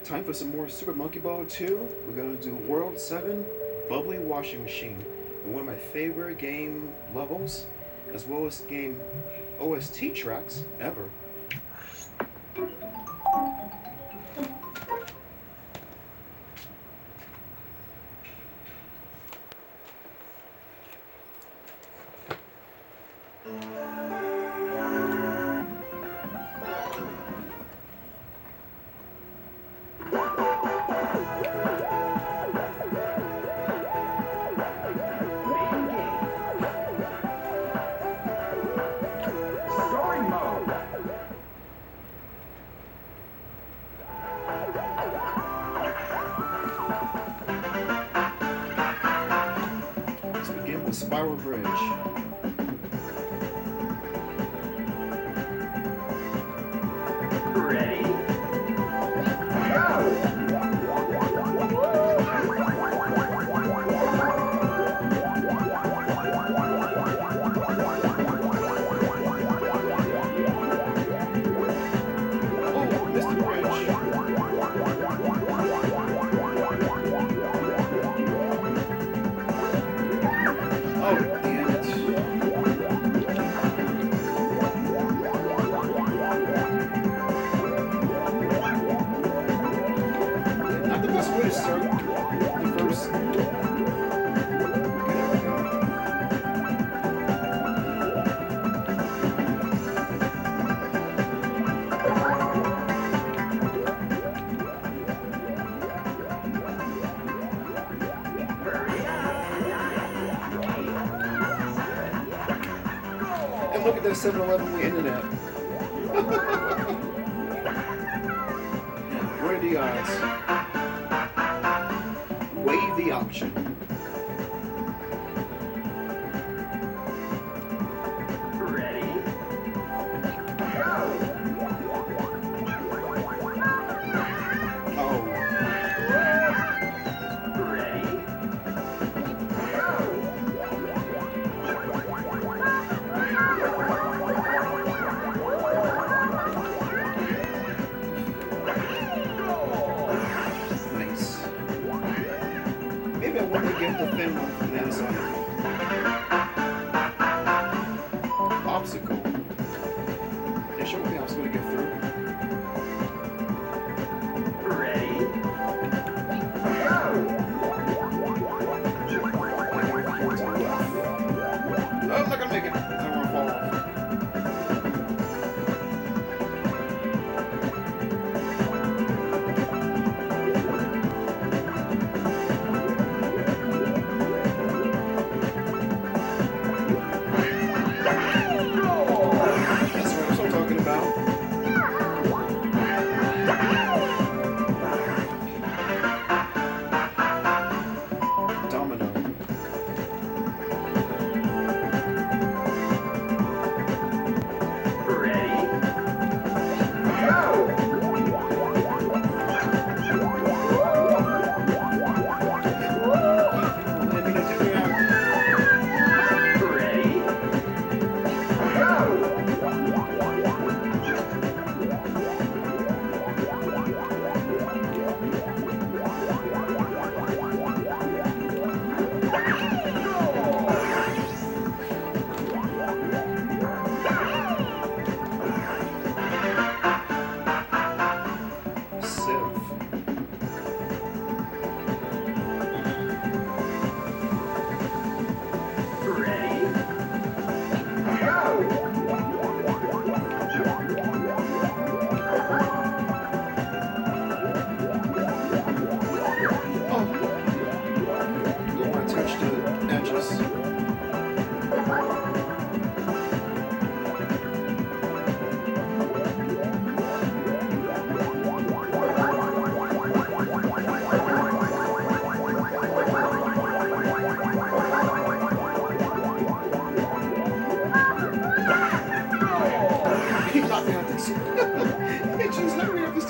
Time for some more Super Monkey Ball 2. We're gonna do World 7 Bubbly Washing Machine. And one of my favorite game levels, as well as game OST tracks ever. Spiral Bridge. Ready? And look at that 7-Eleven we ended at. What are the odds? Weigh the option. Get the thin one from the other side. Obstacle. They showed me I was going to get through. Ready? Oh, I'm not going to make it. I don't want to fall off.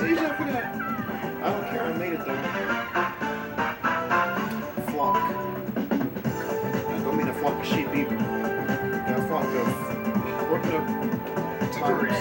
I don't care, I made it though. Flock. I don't mean a flock of sheep either. A flock of working up tires.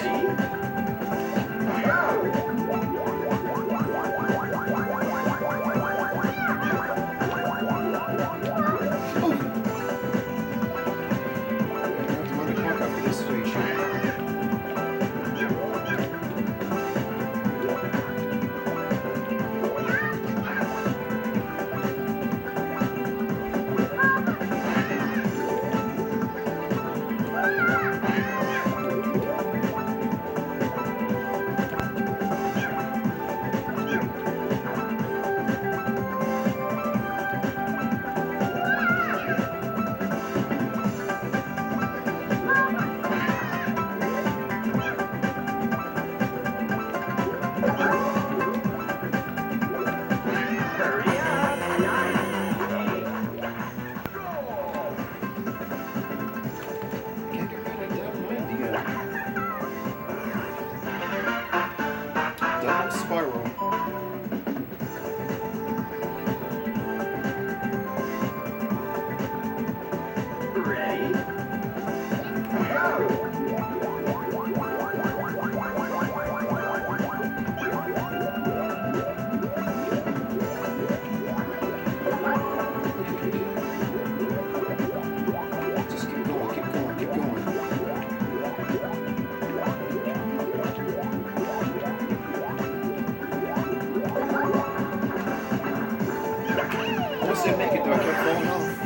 showing off.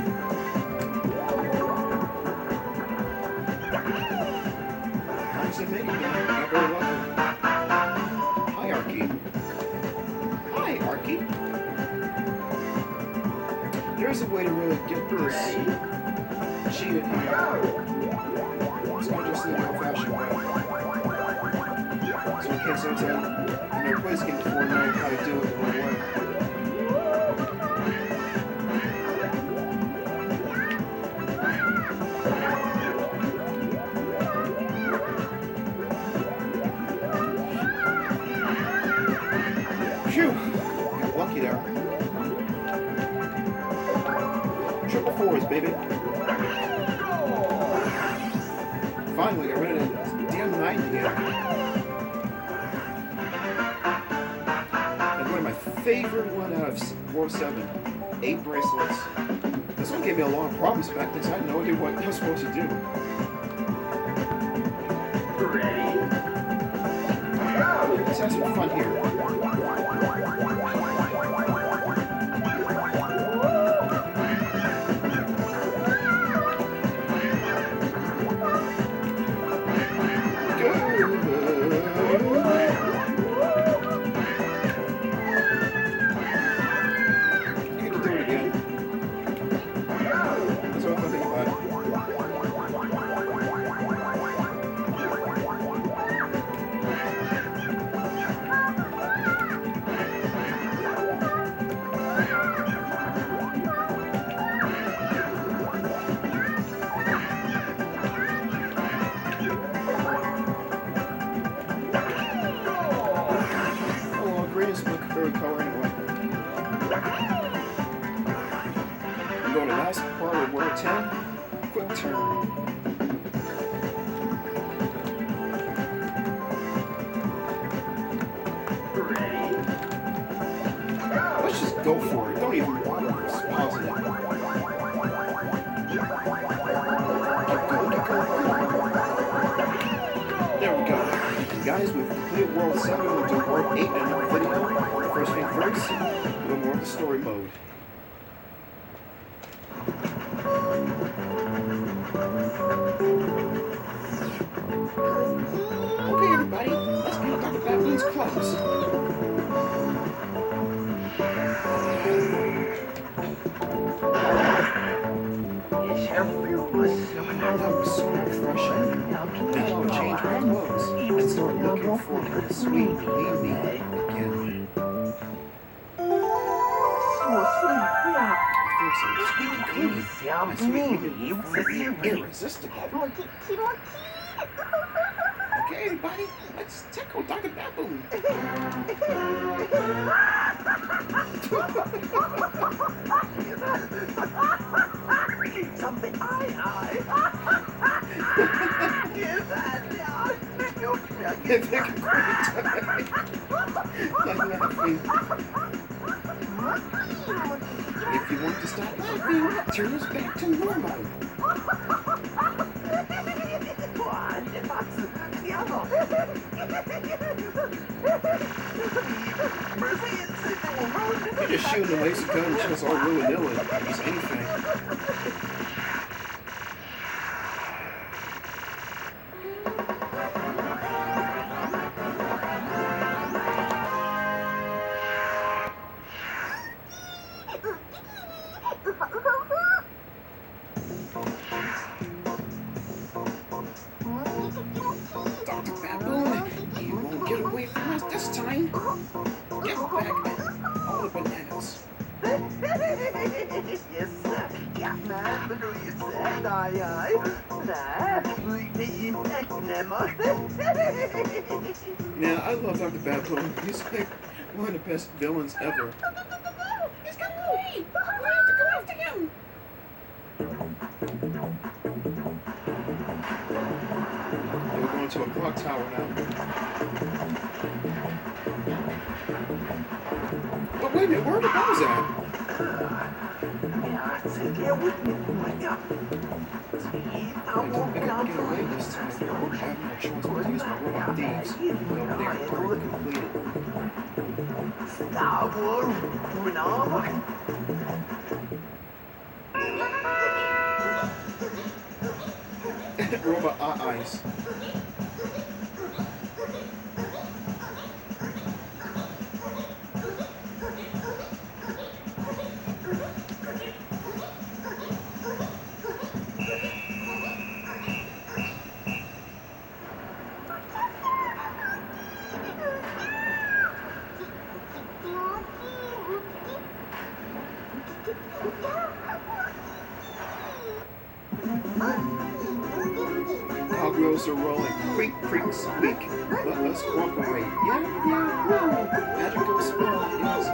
Nice to make it, man. Got very lucky. Hi, Arky. Hi, Arky. There's a way to really get this cheated here. It's not just the old-fashioned way. So in case there's I've never played this game before, I know how to do it the right way. Phew! Got lucky there. Triple fours, baby. Finally, got rid of that damn 9 again. And one of my favorite one out of World 7. 8 bracelets. This one gave me a lot of problems back then, so I had no idea what I was supposed to do. Ready? Let's have some fun here. Color anyway. I'm going to the last part of World 10. Quick turn. Ready? Let's just go for it. Don't even bother pausing it. Keep going, keep going, keep going. There we go. And guys, we've completed World 7. We'll do World 8 in another video. First thing first, a little more of the story mode. Okay, everybody, let's get Dr. Baboon's clubs. That was so refreshing. Now I'll change my clothes and start looking for my sweet Mimi again. Squeaky clean. My sweet Mimi irresistible. Okay, everybody, let's tickle Dr. Baboon. Something I It's a great time. I'm laughing. If you want to stop laughing, turn us back to normal. You're just shooting a laser gun and just all willy-nilly. Just anything. Dr. Baboon, you won't get away from us this time. Get back all the bananas. Yes, gärna bryter jag. Nej, det intäknämmer. Yeah, I love Dr. Baboon. He's like one of the best villains ever. He's got away! We have to go after him! We're going to a clock tower now. But wait a minute, where are the balls at? I don't think I can get away this time. I have no choice but to use my robot thieves. They are already completed. Robot eyes. Cogwheels are rolling. Creak, creak, squeak. Let us cooperate. Yeah, yeah, woo. Magical spell. Yes.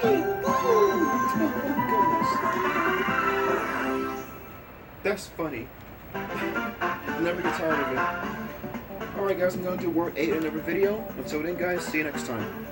Hey, woo. Oh, goodness. That's funny. Never get tired of it. Alright guys, I'm going to do Word 8 in another video. Until then guys, see you next time.